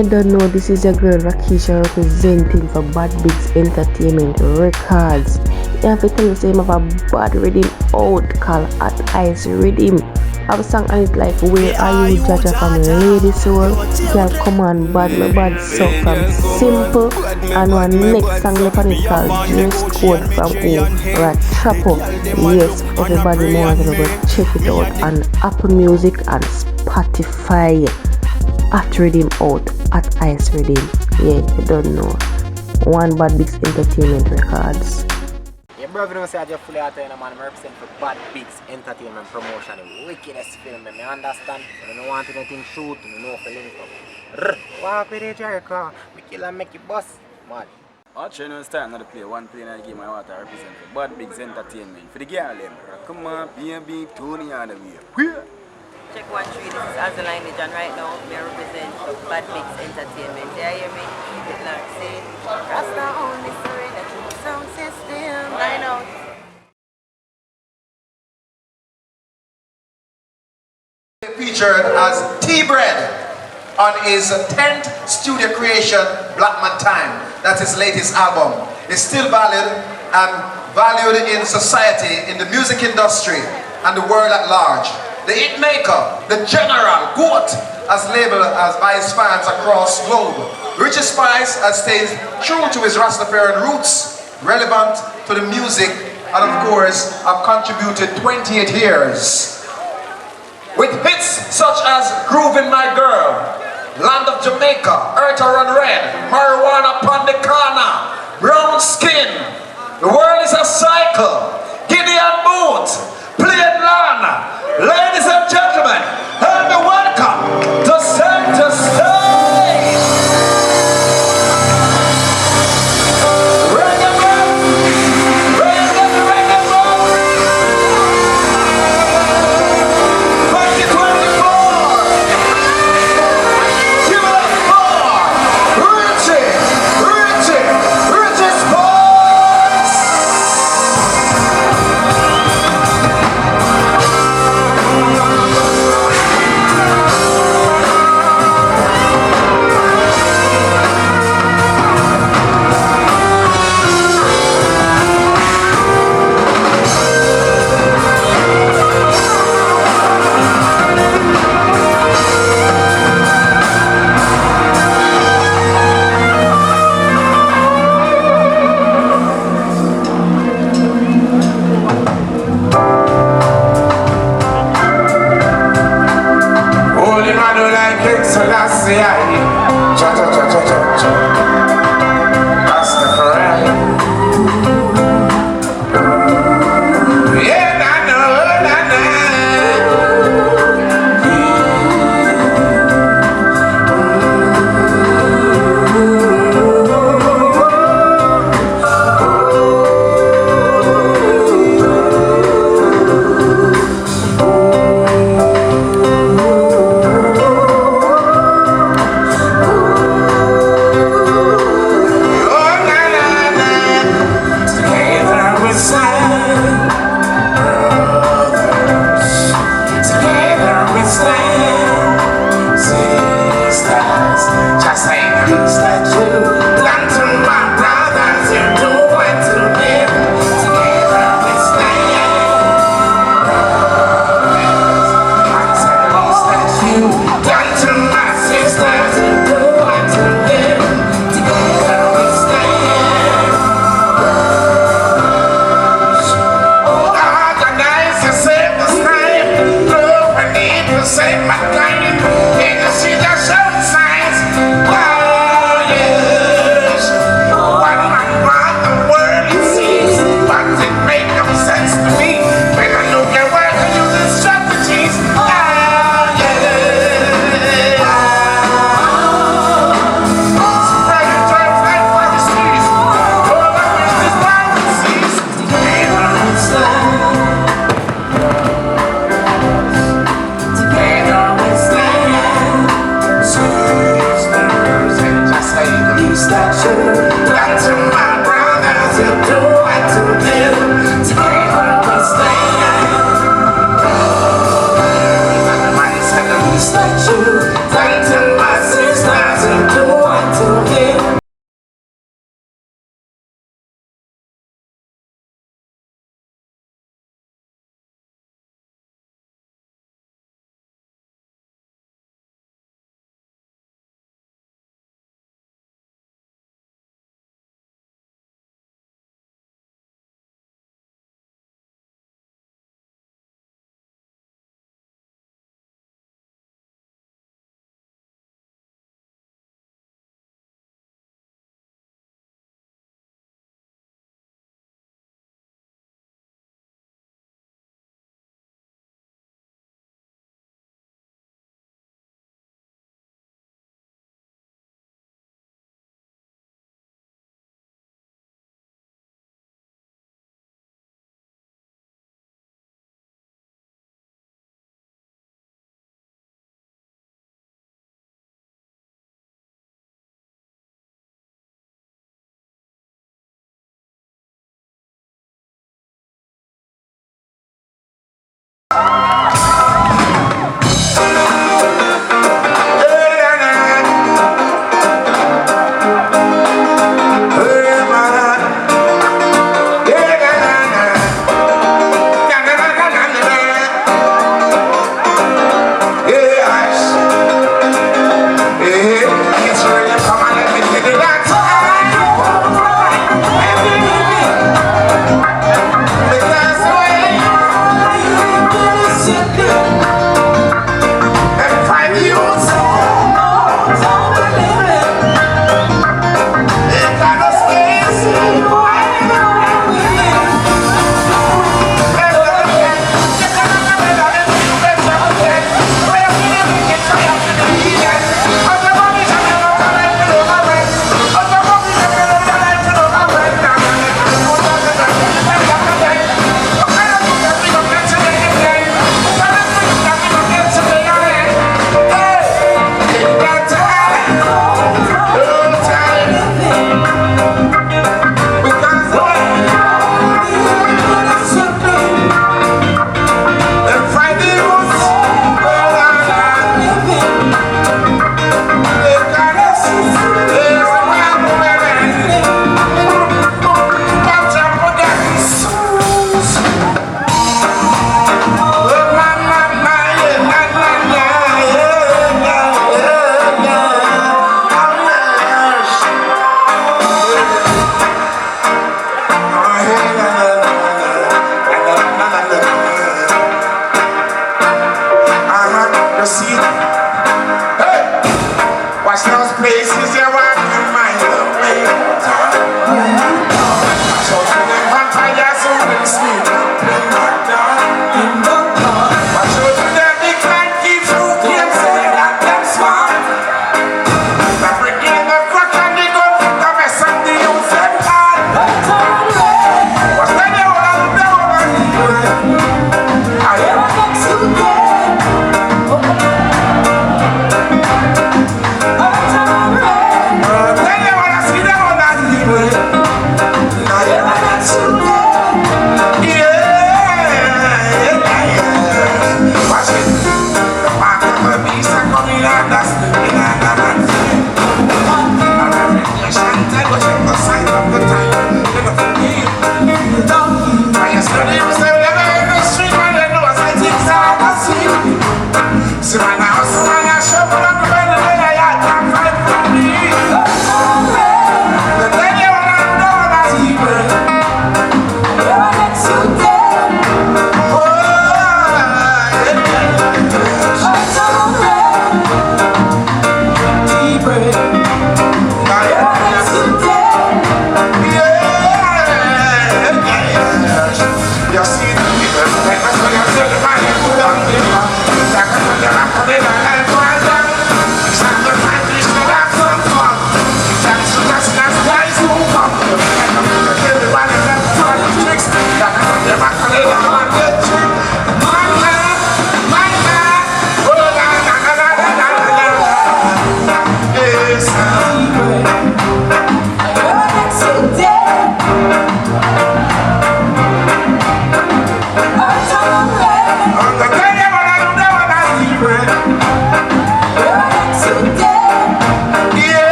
You don't know, this is your girl Rakisha representing for Bad Bigs Entertainment Records. You have to tell you, say, I have a bad rhythm out called At Ice Rhythm. I have a song on it like Where Are You Jaja from Lady Soul. Girl, come on, bad, my bad so from Simple. And one next song left on it called Dress Code from Chapo. Yes, everybody wants to go check it out on Apple Music and Spotify. At Rhythm out, At Ice Rhythm. Yeah, you don't know. One Bad Bigs Entertainment Records. Yeah, bro, if you don't say I just fully out there, man, I represent for Bad Bigs Entertainment Promotion, the wickedest film, I understand. I don't want anything shoot, I don't know if I link up. Walk with the Jericho, we kill and make it bust, man. OCHO, you know, start another play, one play in the game I want to represent for Bad Bigs Entertainment. For the girl, come on, baby, Tony on the way. Check 1 3, this is Lsland Villagc, and right now I represent Bad Bigs Entertainment. You hear me? Keep it like say, Rasta only surrender to the sound system. Line out. Featured as T-Bread on his 10th studio creation, Black Man Time. That's his latest album. It's still valid and valued in society, in the music industry, and the world at large. The hitmaker, the general, GOAT, as labeled as by his fans across globe. Richie Spice has stayed true to his Rastafarian roots, relevant to the music, and of course, have contributed 28 years. With hits such as Groovin' My Girl, Land of Jamaica, Earth Run Red, Marijuana Pon the Corner, Brown Skin, The World is a Cycle, Gideon Boot, Played Lana. Ladies and gentlemen, help me welcome to center stage. Reggae man, reggae 2024. Give it up for Richie. Sports.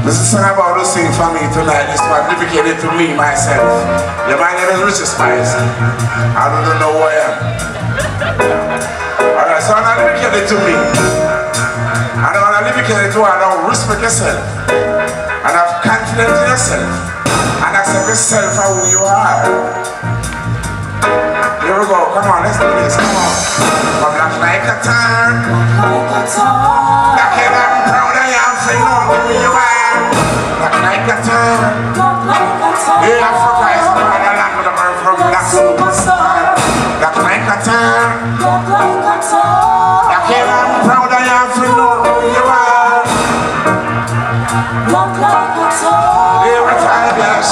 This is a song about to sing for me tonight. This one dedicated to me, myself. Yeah, my name is Richie Spice. I don't know who I am. Alright, so I'm not dedicated to me. I don't want to dedicate it to I don't respect yourself. And have confidence in yourself. And accept yourself for who you are. Here we go, come on, let's do this, come on. Come black like a tar. Black and I'm proud I am for you know who you are. Black like a tar. Yeah, Africa is the land with the man from black superstar. Black like a tar. Black and I'm proud I am for you know who you are. Yeah, retire,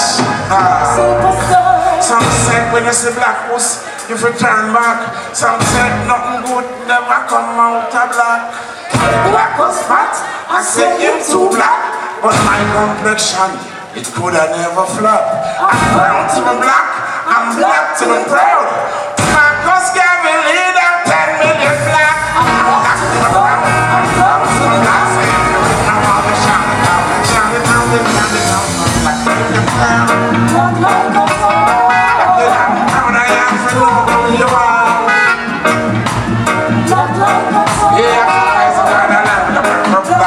some said when you see black puss, if you turn back. Some said nothing good never come out of black. Black was fat, I said him too black. But my complexion, it could have never flop. I'm brown to be black, I'm black to be proud. Marcus gave me leader, 10 million black. Black to be brown, I'm brown to be black. I'm all the shot, black to be brown.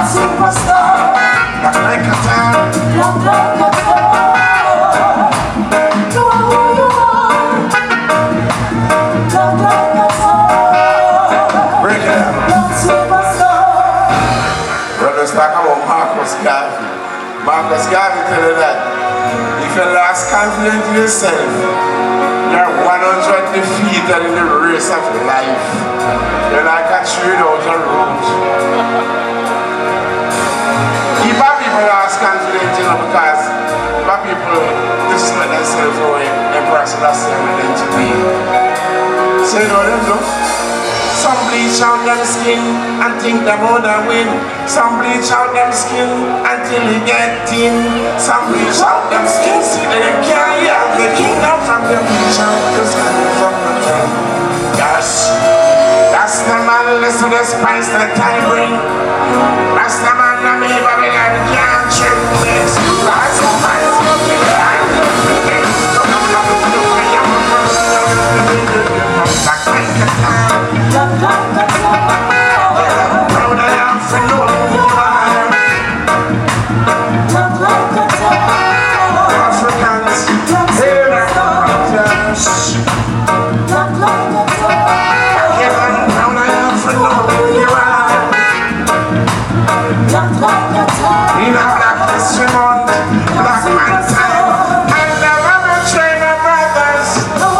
Superstar, black like a tar, black like a tar. You are who you are, black like a tar. Break it down. Black superstar. Brothers talk about Marcus Garvey. Marcus Garvey tell you that if you lost confidence in yourself, you're 100 defeated in the race of life. You're like a tree out a road. Lost confidence, you know, because my people disrespect themselves for embrace that same identity. So you know them do? Some bleach out them skin and think them own a win. Some bleach out them skin until they get thin. Some bleach out them skin, see that they can't hear the kingdom from them bleach out the skin from the tongue. Yes, that's the man, listen to the spice that time bring. That's the man that me Babylon can't trick me. That's the man smoking like proud I am for no one. Africans, here I am. Proud I am for no one. In a black history month, black man time, and never betray my brothers. No,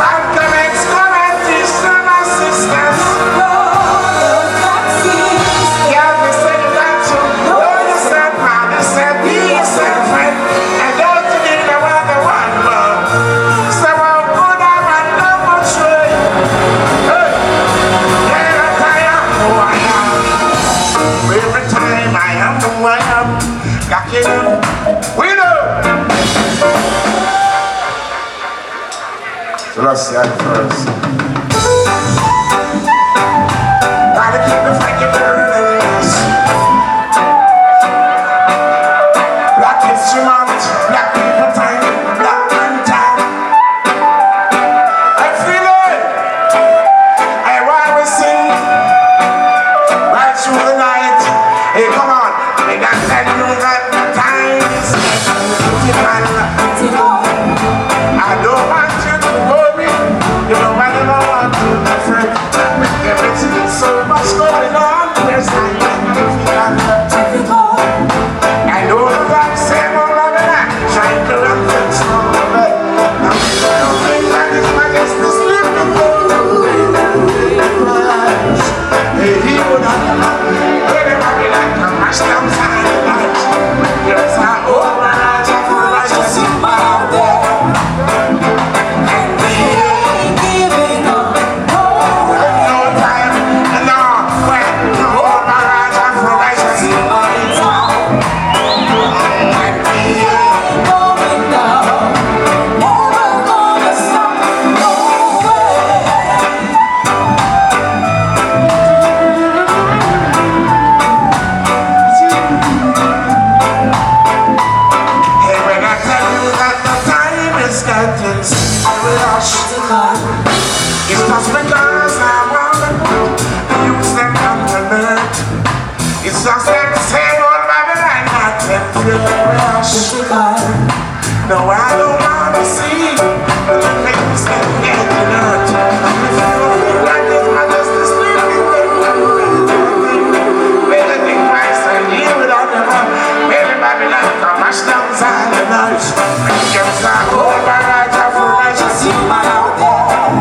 Malcolm's come and teach them my sisters. Yeah, they said that too. No, you said man, you said be yourself, friend. And don't you need no other one, love. So how good I'm and don't betray. Hey, yeah, I am who I am. Every time I am who I am, got it up, we know. So let's see it first. Gotta keep the fight burning. Black History Month, black people time, black man time. I feel it. I want to sing right through much going on. There's nothing difficult. I know the rock same old Babylon, trying to run things from the bed. Now we don't think that His Majesty sleeping. Hey, he would have let the Babylon come mash down silent. There's an old man for righteous in my there. And we ain't giving up. No time, no, when the old man for righteous in my town. And we ain't going down. Never gonna stop, no way. Hey, when I tell you that the time is getting rush to come, it's just because I want to use them on the earth. It's just that same old Babylon that them feel rush to come. No, I don't want to see the things that get in earth. If you feel like His Majesty sleeping, may the thing Christ and deal without them up. May the Babylon come mash down silent night. Just a whole barrage of righteous human out there.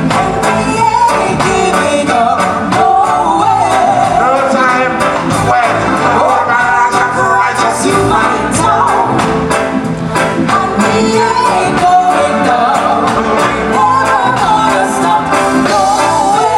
And we ain't giving up, no way. No time when the whole barrage of righteous human in town. And we ain't going down, never gonna stop, no way.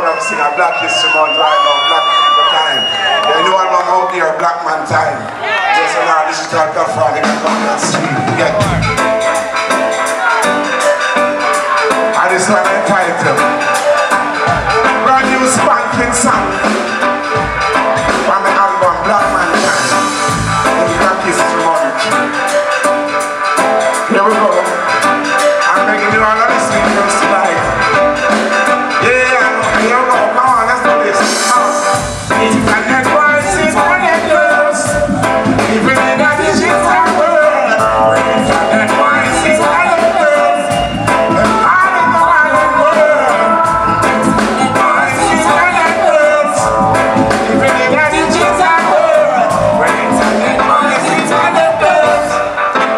I'm singing a Black History Month right now, Black People Time. The new album out there, Black Man Time. Just now, this is called Tough Father, they can come down the street. Yeah. And this one entitled brand new spanking song from the album Black Man Time. Black History Month. Here we go. I'm making you all of this things tonight. Yeah, here we go. Come on, let's do this. Internet voices for the girls. Even in the digital world. Internet voices for the girls. And all in the wide world. Internet voices for the girls. Even in the digital world. Internet voices for the girls.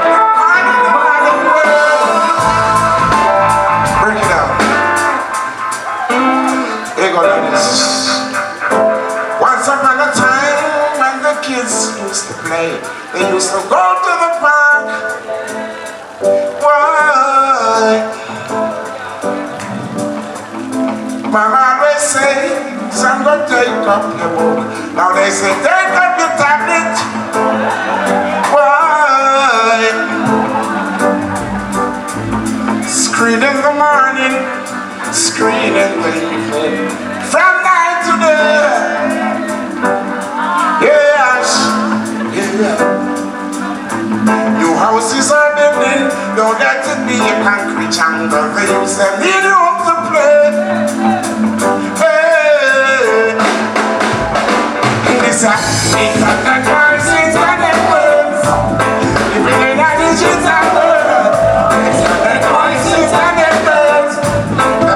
All in the wide world. Break it down. Here go like this. Once upon a time, when the kids used to play, they used to go to the park. Why? Mama always say, son, go take up your book. Now they say, take up your tablet. Why? Screen in the morning, screen in the evening, from night to day. Yes, yeah. New houses are building, don't let it be a concrete jungle. They use them in room to play. Hey, this is internet voices and the words. Living in a digital world. Internet voices and the words.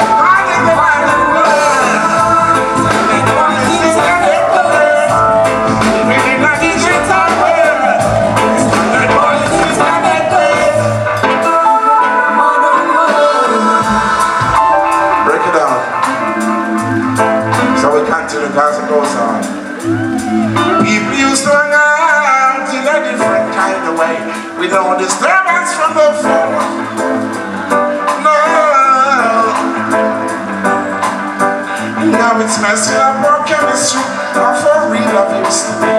All in the wide world. Internet voices and the words. Living in a digital world. Internet voices and the words. Break it down. So we continue as it goes on. People used to hang out in a different kind of way, with no disturbance from the phone. No. Now it's messing up our chemistry, not for real love used to be.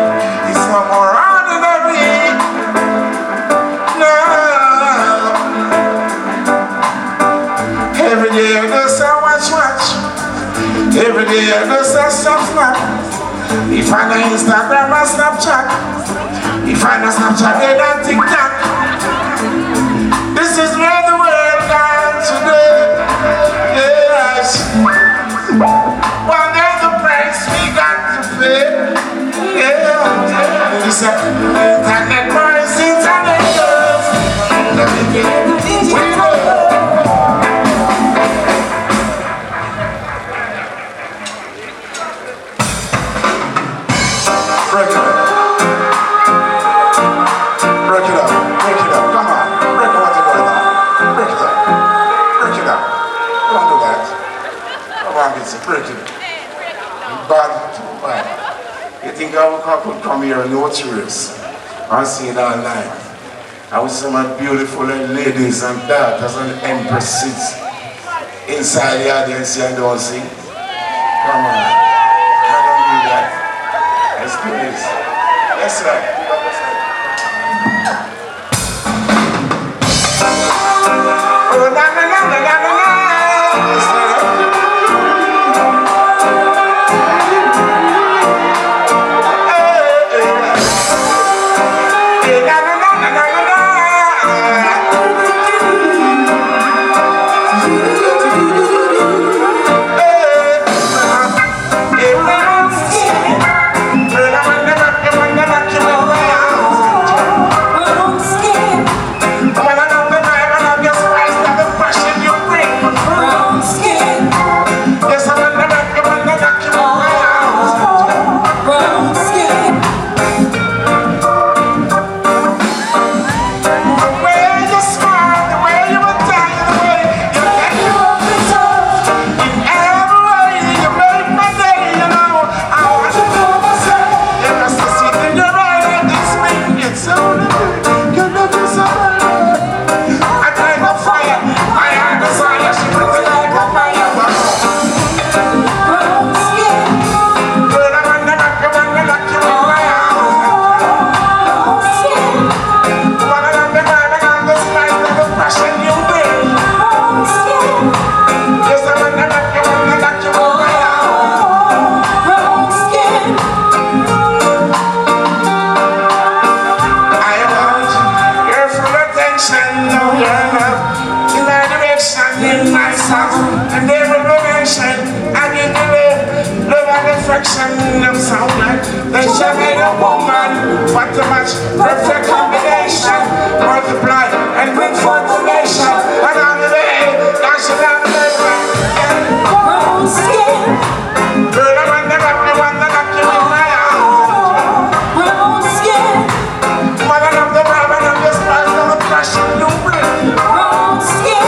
It's no more ordinary. No. Every day I do some watch. Every day I do some snap. If I know Instagram or Snapchat, if I know Snapchat, then I TikTok. This is where the world gone today. Yes. Well, there's the price we got to pay. Yeah. This is internet boys, internet girls. Let me get the digital world. Break it up. Break it up. Break it up. Come on. Break it what you're going on. Break it up. Break it up. Don't do that. Come on, it's break it up. Bad, too bad. You think I could come here and no tourists and see it all night? I with some beautiful ladies and daughters and empresses inside the audience and don't sing. Come on. I don't do that. Let's do this. Yes, sir. Oh, na na na na na na. Yes, sir. Hey, na na na na na na. Hey, hey, perfection them sound like they shall make a woman. What a match, perfect combination. Multiply and bring forth the nation. And on the day, national labor. Brown skin. Girl, I want to got me, want to got you in my arms. Brown skin. Mother of the brother of the spice of the passion you bring. Brown skin.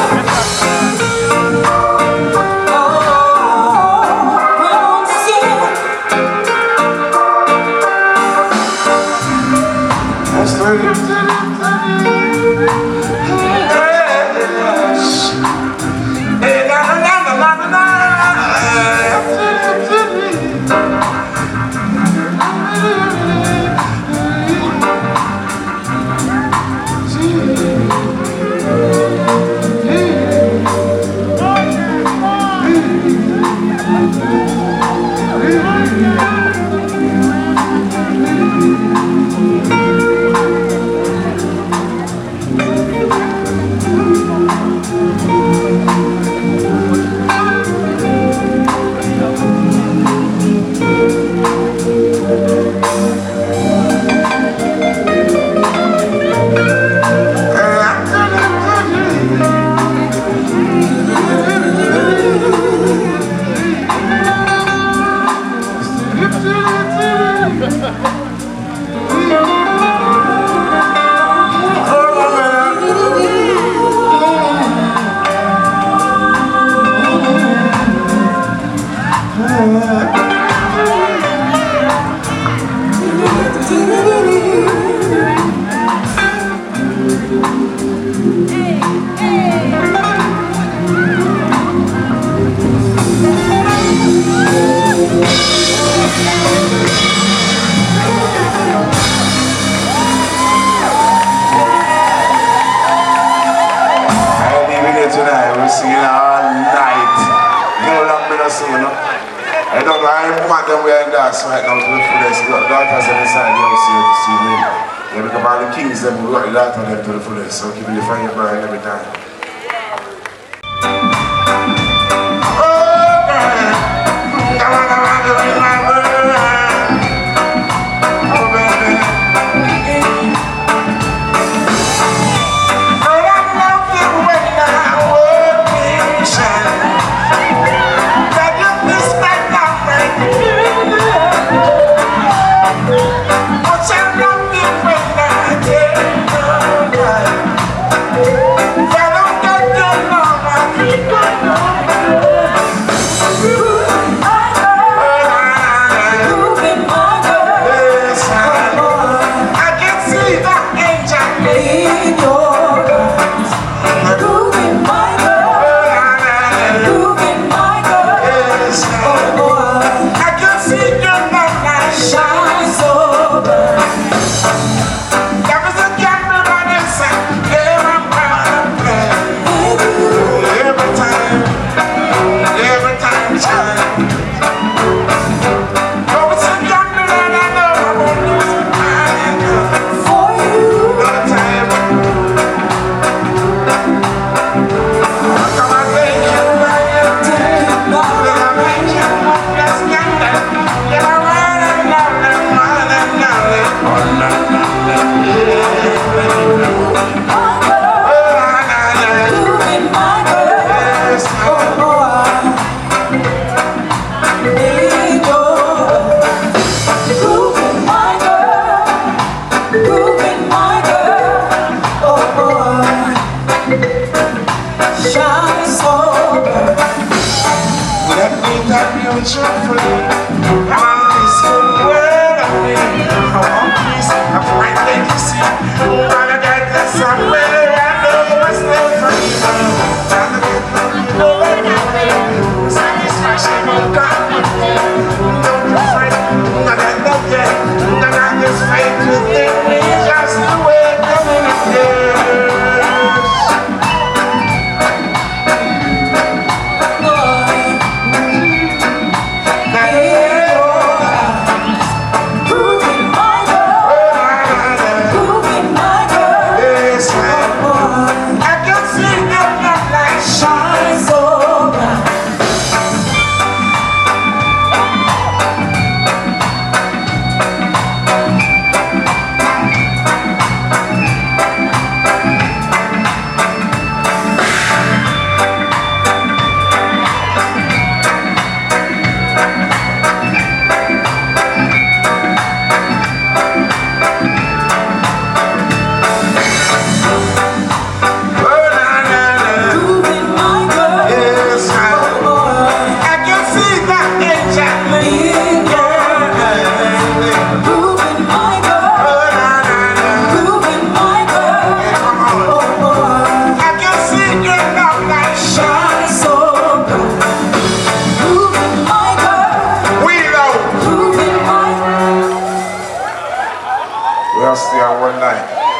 Right now to the fullest. We got the daughters on the side, you see me. Yeah, we got all the kings, then we got the daughters them to the fullest. So keep the fire burning every time. Follow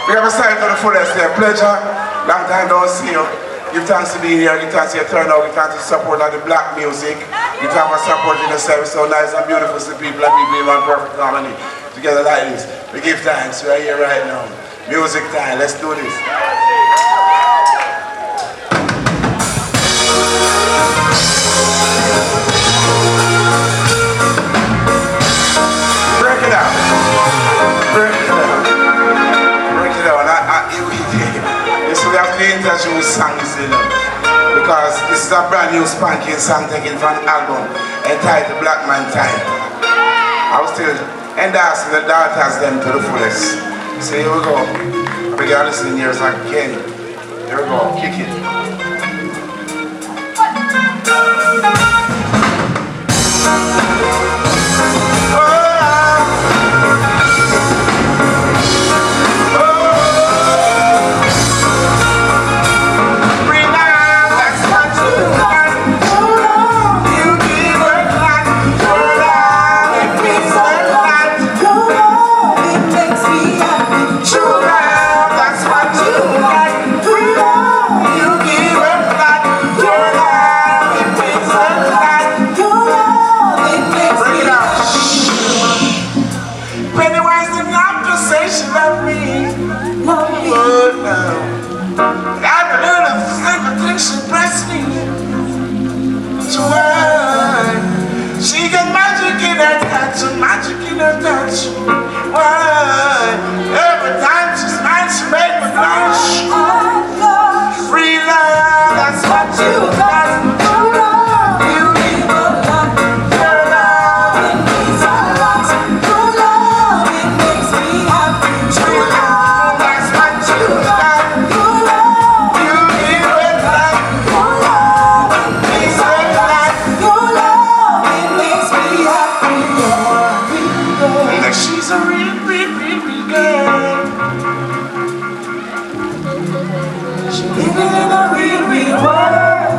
We have a side to the fullest there. Pleasure. Long time don't see you. Give thanks to be here. Give thanks to your turnout. Give thanks to support of the black music. Give thanks for supporting the service so nice and beautiful to people and people in one perfect harmony. Together like this. We give thanks right here, right now. Music time. Let's do this. Break it out. Break it out. Break it out. Yes, we have to introduce songs, you know, because this is a brand new spanking song taken from an album entitled Black Man Time. I was still endorsing the daughters them to the fullest. So here we go. We got listening here again. Here we go. Kick it. Magic in her touch. Why? Every time she smiles, she makes me blush. Free love, that's what you got. You give a lot. Your love, it means a lot. Your love, it makes me happy. True love, that's what you got. Your love, you give a lot. Your love, it means a lot. Your love, it makes me happy. She's a real, real, real, real girl. She's living in a real, real world.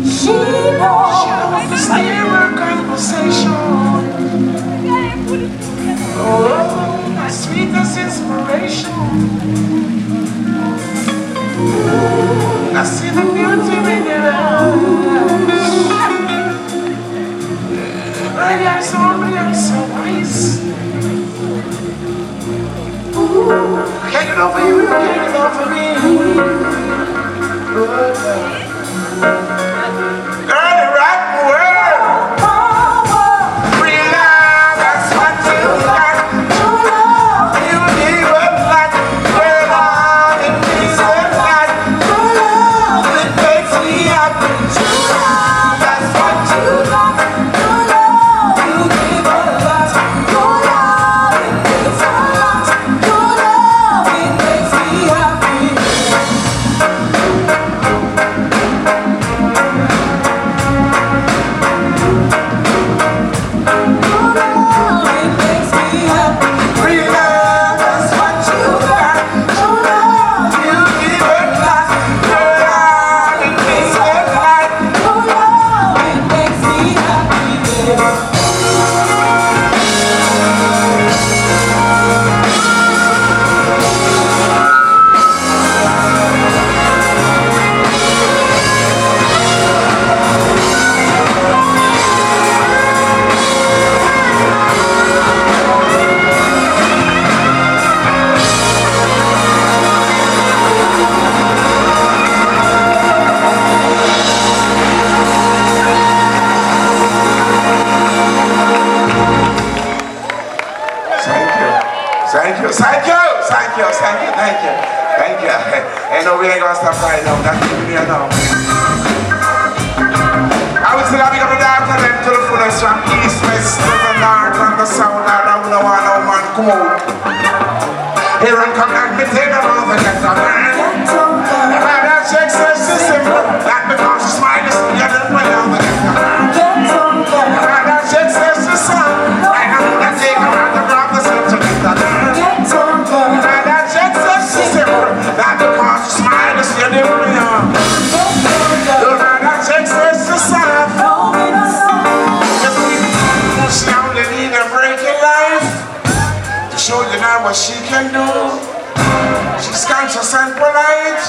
She knows the cyber conversation. Oh, my sweetest inspiration. I see the beauty in your eyes. Baby, I'm so wise. Can't get over you, can't get over me. Girl, you rock the world. Free love, that's what you got. True love, you give a lot. Your love, it means a lot. True love, it makes me happy. True love, that's what you got. Thank you. Hey, no, we ain't gonna stop right now. That's even here now. I would still have to go down to them to the fullest from east, west, to the north, and the south, and I don't want no man come out. Here and come and be taken off and get the man. If I don't check such system, that because you smile, you don't play on the get the man. If I don't check such system, I am gonna take around the block to get the man. If I don't check such system, that because you smile, you don't play on. If I don't check such system, she only need a break in life to show you now what she can. can do. She's conscious and polite,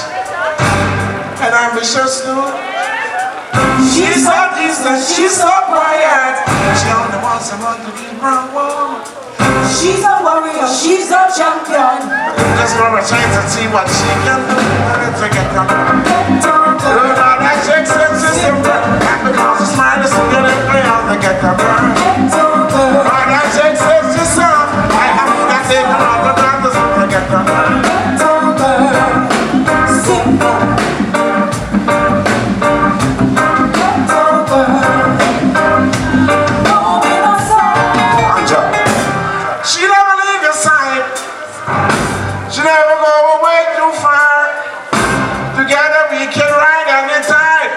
and ambitious too. She's so distant, she's so quiet. She only wants someone to be around warm. She's a warrior, she's a champion. Just gonna try to see what she can do. Let's get her. Now that shakes and she's simple. And because the smile is good and play on the get her. Now that shakes and she's soft. I have to take her on the doctors to get her. Simple. She never go away too far. Together we can ride anytime.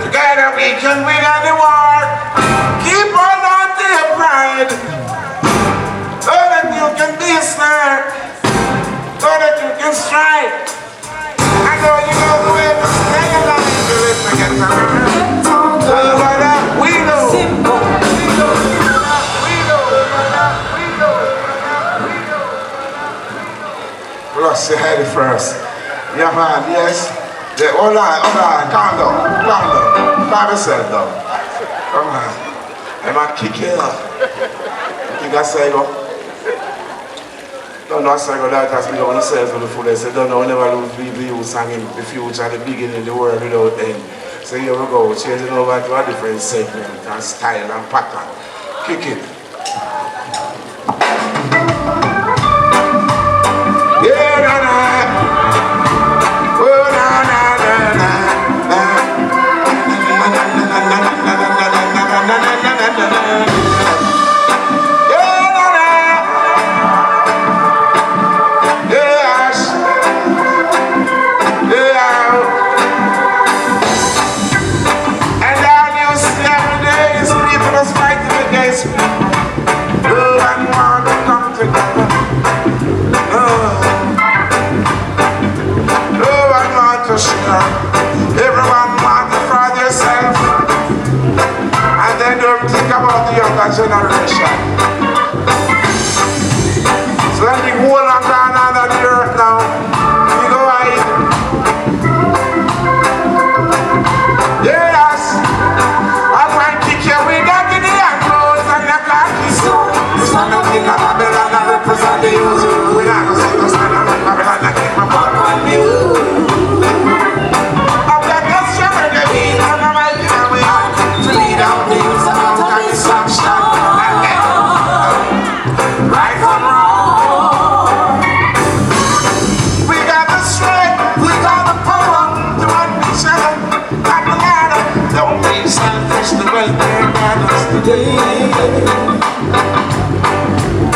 Together we can win any war. Keep on to your pride. So that you can be a star. So that you can strive. I know you know the way to stay alive. Do it to get we know. Plus, you heard it first. Yeah, man, yes. Yeah, hold on, calm down. Calm yourself down. Come on. I'm going to kick you up. You think that's how you go? Don't know how you go that has been on yourself for the fullest. You don't know, never lose you singing the future, the beginning, the world without end. So here we go, changing over to a different segment and style and pattern. Kick it. Everyone want to find yourself, and then don't think about the younger generation. So let me hold on down under the earth now. We go hide. Yes, I'm going to kick you with the guinea and clothes and the khaki suit. Stand up in Babylon and represent the youth. We're not going to stand up in Babylon and keep my back on you.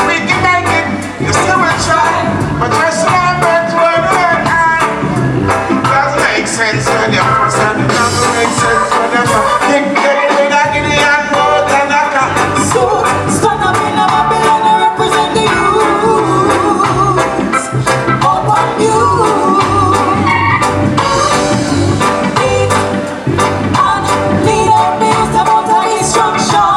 We can make it, you still will try, but just remember to work hard. It doesn't make sense when you're first and it doesn't make sense when you're kick with a guinea and more than a cat. So, stand up in a Babylon and represent the youth. Up on you. Lead on me, it's about the instruction.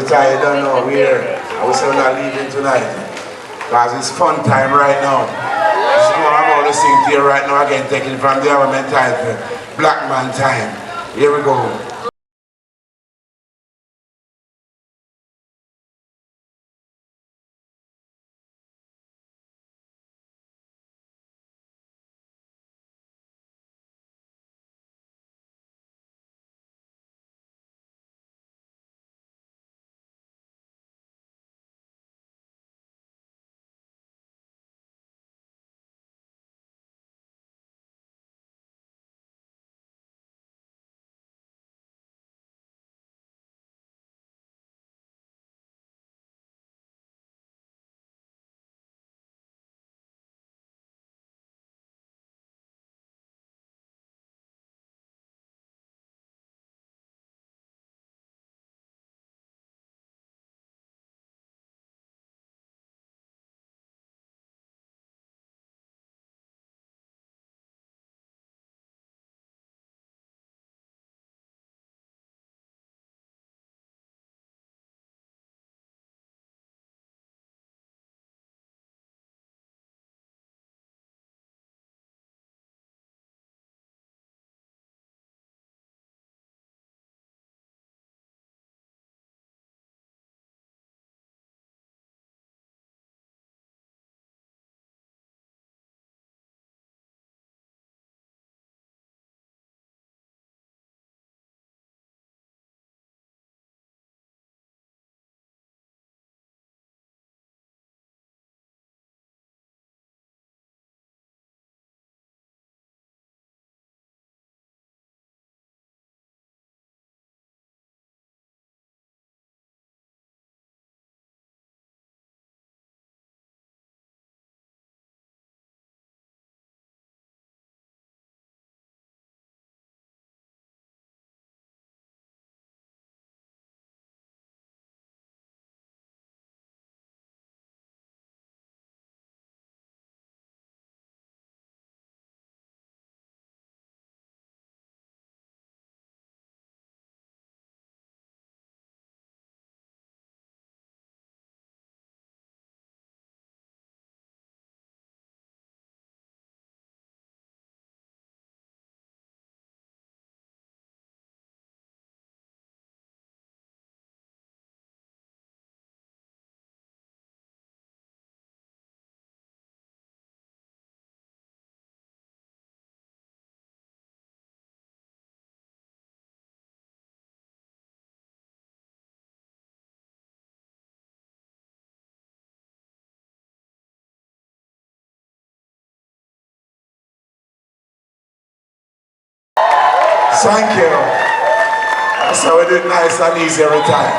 tired, you don't know, we're here. I was still not leaving tonight. Because it's fun time right now. This is what I'm going to sing to you right now again, taking it from the element title, Black Man Time. Here we go. Thank you. That's how we do it nice and easy every time.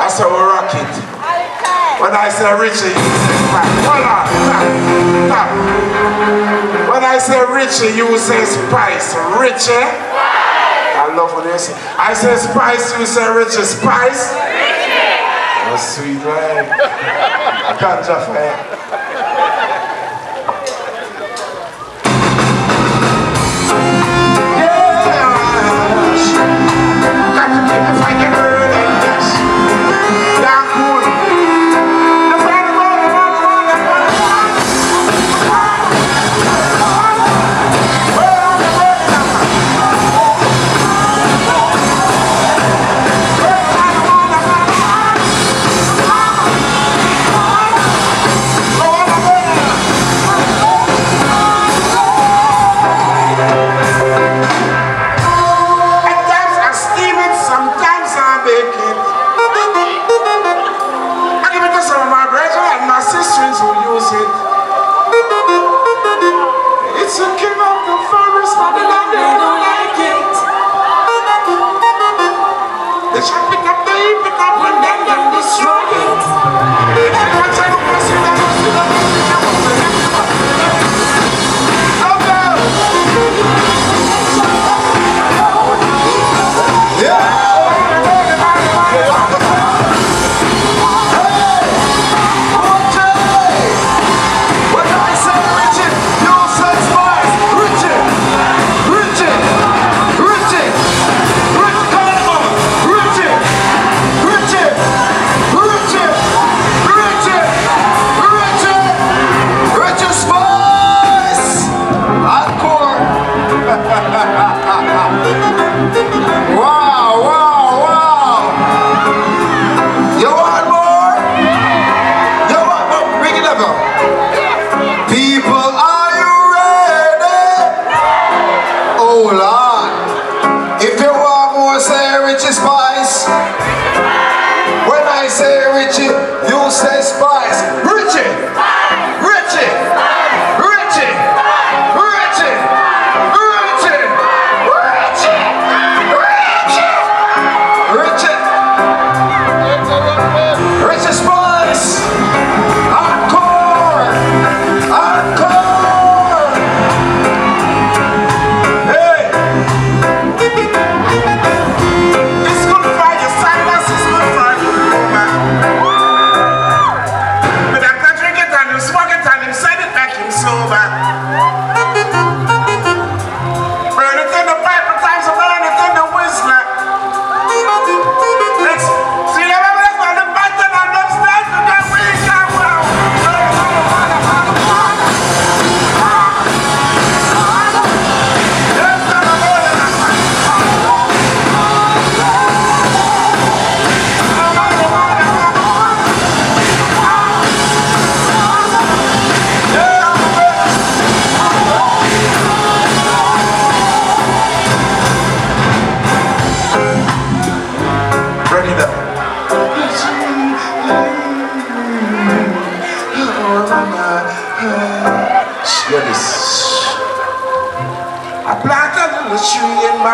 That's how we rock it. When I say Richie, you say Spice. Hold on, stop. When I say Richie, you say Spice. Richie? I love when you say. I say Spice, you say Richie. Spice? Richie! That's sweet, right? I can't just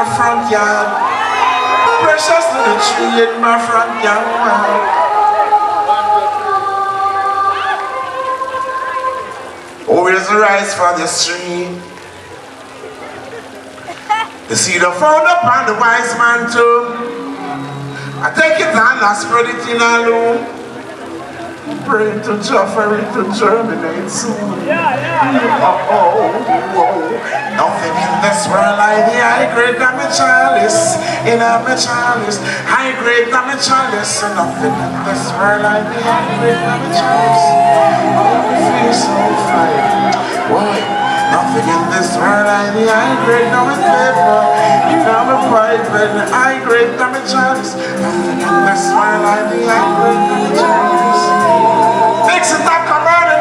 my front yard. Precious little tree in my front yard. Oh, here's the rice for the street. The seed of found upon the wise man too. I take it and I spread it in a loom. Pray to Jah for it to germinate soon. Oh. Nothing in this world like the high grade of my chalice. In a my chalice. High grade of my chalice. Nothing in this world like the high grade of my chalice. Oh, it feels so fine. Why? Nothing in this world like the high grade of my paper. You know my pipe and the high grade of my chalice. Nothing in this world like the high grade of my chalice. Fix it up, come on, and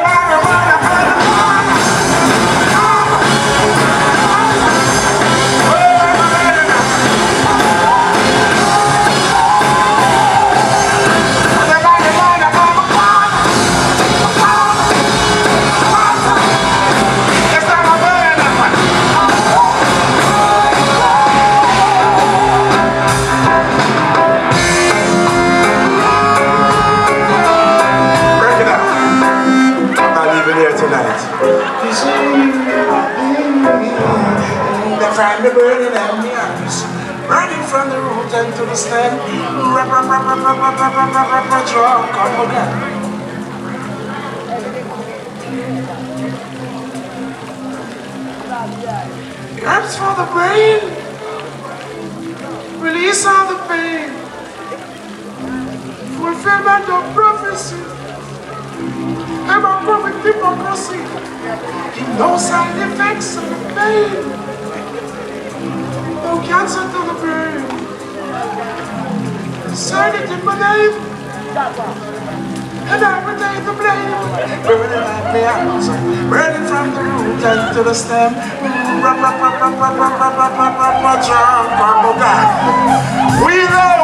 find the burning and the arms, burning from the root and to the stem. Draw, come again. Herbs for the brain, release all the pain, fulfillment of prophecy, about perfect hypocrisy, no side effects of the pain. No cancer to the brain. Sign it in my name. And I will take the blame. Burning like the arms, burning from the root and to the stem. We know.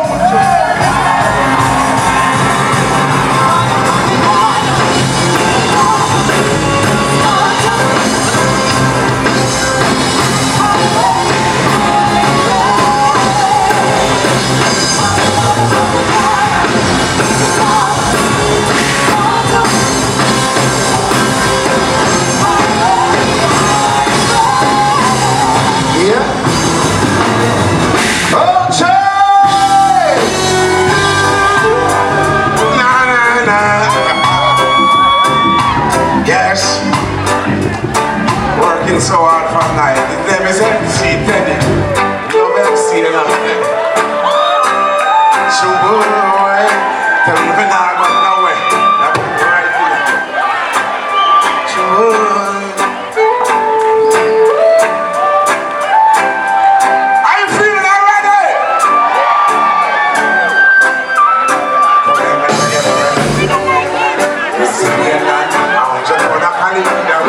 So hard for night. The name is MC Teddy. Love MC and all that. So boy, tell me when I got nowhere. That's right there. So are you feeling already? I'm just gonna call it down.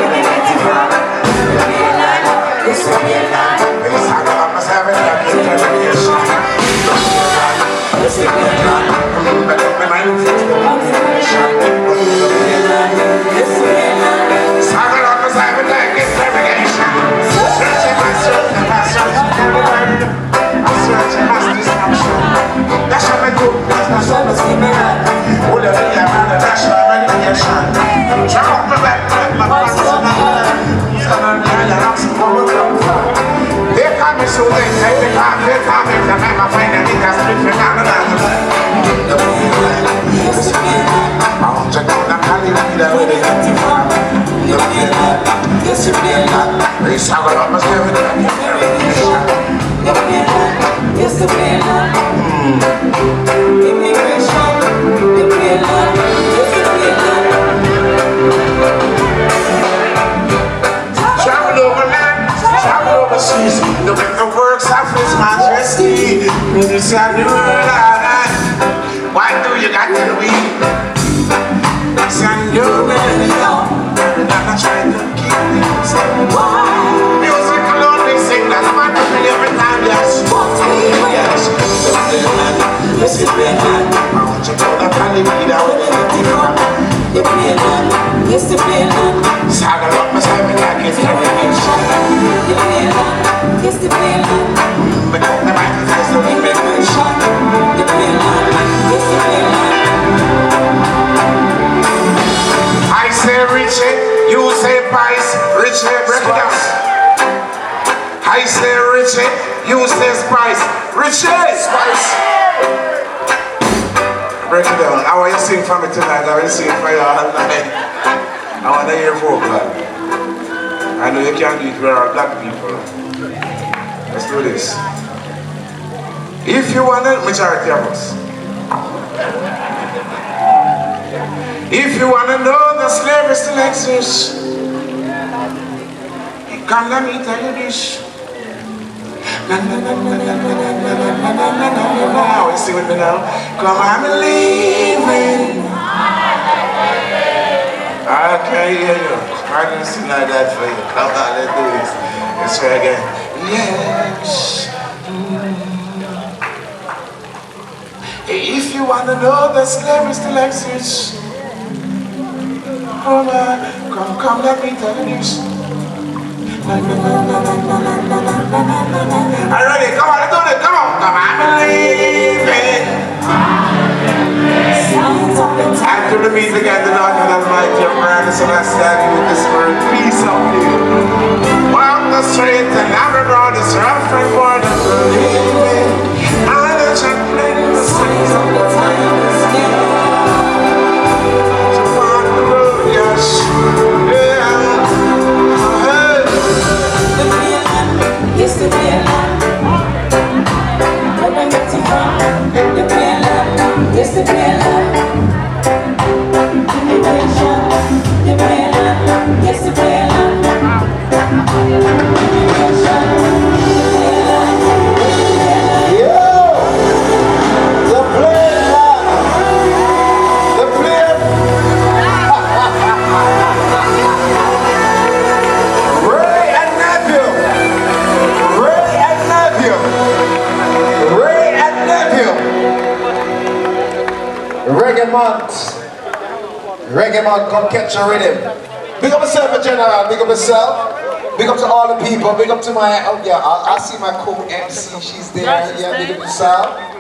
Why do you got to weep? Send your man alone. And I'm trying to keep it safe. Music alone, they sing that man every time. Yes, yes. Yes, it's been hot. I want you to know that I live it out. Yes, it's been hot. Saga up my side, I can feel it. It's the playland. But the mic is just a little bit. The playland. It's the playland. I say Richie, you say Spice. Richie, break it down. I say Richie, you say Spice. Richie! Spice! Break it down. I want you to sing for me tonight. I will sing for you all night. I want to hear vocal. I know you can't do it with our black people. Let's do this. If you want it, majority of us. If you want to know the slavery still exists, come let me tell you this. Na na na na na na na na na na na. You sing with me now. Come, I'm leaving. I can't hear you. I didn't sing like that for you. Come on, let's do this. Let's try again. Yes. If you want to know the slavery still exists, come on, come, let me tell you this. Alright, come on, let's do this. Come on, I'm leaving. After the music and the Lord and Almighty, your brother, so I stand you with this word. Peace out here. Walk the street and every road is rough and bored and believing. And the chaplain, the signs of the times. To walk the road, yes. The playland. It's the playland. Where I'm getting from. The playland. It's the playland. The playland. It's the playland. Reggae man, come catch your rhythm. Big up yourself in general, big up yourself. Big up to all the people, big up to my, oh yeah, I see my co-MC, she's there, yeah, big up yourself.